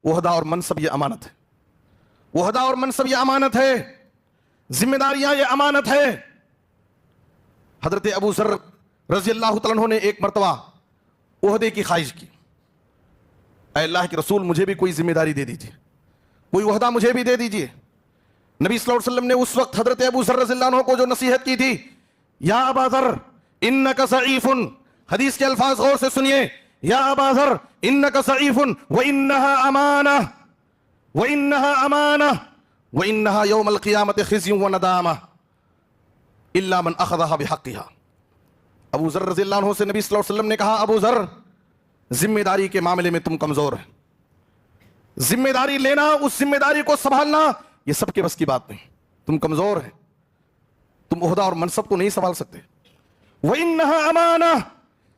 عہدہ اور منصب یہ امانت ہے، عہدہ اور منصب یہ امانت ہے، ذمہ داریاں یہ امانت ہے۔ حضرت ابو ذر رضی اللہ تعالیٰ عنہ نے ایک مرتبہ عہدے کی خواہش کی، اے اللہ کے رسول مجھے بھی کوئی ذمہ داری دے دیجیے، کوئی عہدہ مجھے بھی دے دیجیے۔ نبی صلی اللہ علیہ وسلم نے اس وقت حضرت ابو ذر رضی اللہ عنہ کو جو نصیحت کی تھی، یا ابا ذر انک ضعیف، حدیث کے الفاظ غور سے سنیے، یا ابا ذر انک ضعیف وانہا امانہ وانہا امانہ وانہا یوم القیامت خزی وندامہ الا من اخذها بحقها۔ ابو ذر رضی اللہ عنہ سے نبی صلی اللہ علیہ وسلم نے کہا، ابو ذر ذمہ داری کے معاملے میں تم کمزور ہیں، ذمہ داری لینا، اس ذمہ داری کو سنبھالنا یہ سب کے بس کی بات نہیں، تم کمزور ہیں، تم عہدہ اور منصب کو نہیں سنبھال سکتے۔ وَإِنَّهَا أَمَانَةٌ،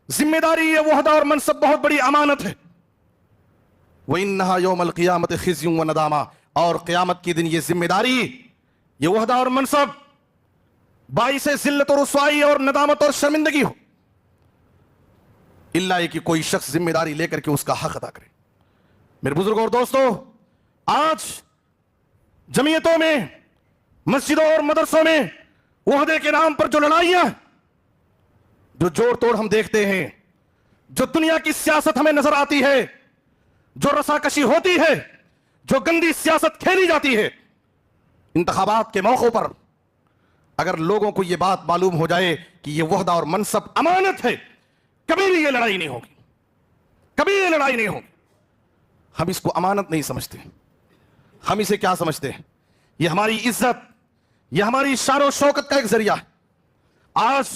ذمہ داری یہ عہدہ اور منصب بہت بڑی امانت ہے۔ وَإِنَّهَا يَوْمَ الْقِيَامَةِ خِزْيٌ وَنَدَامَةٌ، اور قیامت کی دن یہ ذمہ داری، یہ عہدہ اور منصب باعث ذلت اور رسوائی اور ندامت اور شرمندگی ہو، اللہ کہ کوئی شخص ذمہ داری لے کر کے اس کا حق ادا کرے۔ میرے بزرگوں اور دوستوں، آج جمعیتوں میں، مسجدوں اور مدرسوں میں عہدے کے نام پر جو لڑائیاں، جو جوڑ توڑ ہم دیکھتے ہیں، جو دنیا کی سیاست ہمیں نظر آتی ہے، جو رساکشی ہوتی ہے، جو گندی سیاست کھیلی جاتی ہے، انتخابات کے موقعوں پر اگر لوگوں کو یہ بات معلوم ہو جائے کہ یہ عہدہ اور منصب امانت ہے، کبھی بھی یہ لڑائی نہیں ہوگی، کبھی یہ لڑائی نہیں ہوگی۔ ہم اس کو امانت نہیں سمجھتے، ہم اسے کیا سمجھتے ہیں؟ یہ ہماری عزت، یہ ہماری شان و شوکت کا ایک ذریعہ ہے۔ آج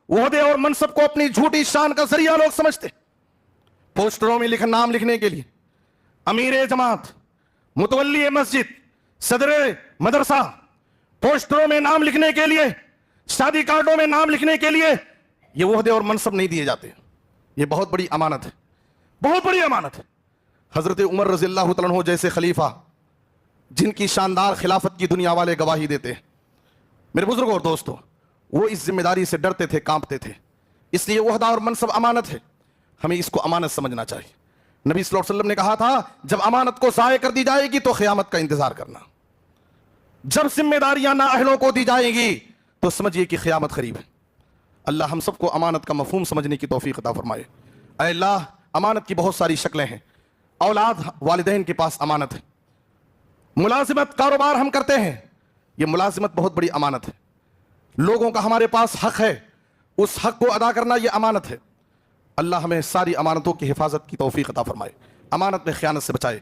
عہدے اور منصب کو اپنی جھوٹی شان کا ذریعہ لوگ سمجھتے، پوسٹروں میں نام لکھنے کے لیے، امیر جماعت، متولی مسجد، صدر مدرسہ، پوسٹروں میں نام لکھنے کے لیے، شادی کارڈوں میں نام لکھنے کے لیے یہ عہدے اور منصب نہیں دیے جاتے۔ یہ بہت بڑی امانت ہے، بہت بڑی امانت ہے۔ حضرت عمر رضی اللہ تعالیٰ عنہ جیسے خلیفہ، جن کی شاندار خلافت کی دنیا والے گواہی دیتے ہیں، میرے بزرگوں اور دوستوں، وہ اس ذمہ داری سے ڈرتے تھے، کانپتے تھے۔ اس لیے عہدہ اور منصب امانت ہے، ہمیں اس کو امانت سمجھنا چاہیے۔ نبی صلی اللہ علیہ وسلم نے کہا تھا، جب امانت کو ضائع کر دی جائے گی تو قیامت کا انتظار کرنا، جب ذمہ داریاں نااہلوں کو دی جائیں گی تو سمجھیے کہ قیامت قریب ہے۔ اللہ ہم سب کو امانت کا مفہوم سمجھنے کی توفیق عطا فرمائے۔ اے اللہ، امانت کی بہت ساری شکلیں ہیں۔ اولاد والدین کے پاس امانت ہے، ملازمت کاروبار ہم کرتے ہیں، یہ ملازمت بہت بڑی امانت ہے۔ لوگوں کا ہمارے پاس حق ہے، اس حق کو ادا کرنا یہ امانت ہے۔ اللہ ہمیں ساری امانتوں کی حفاظت کی توفیق عطا فرمائے، امانت میں خیانت سے بچائے۔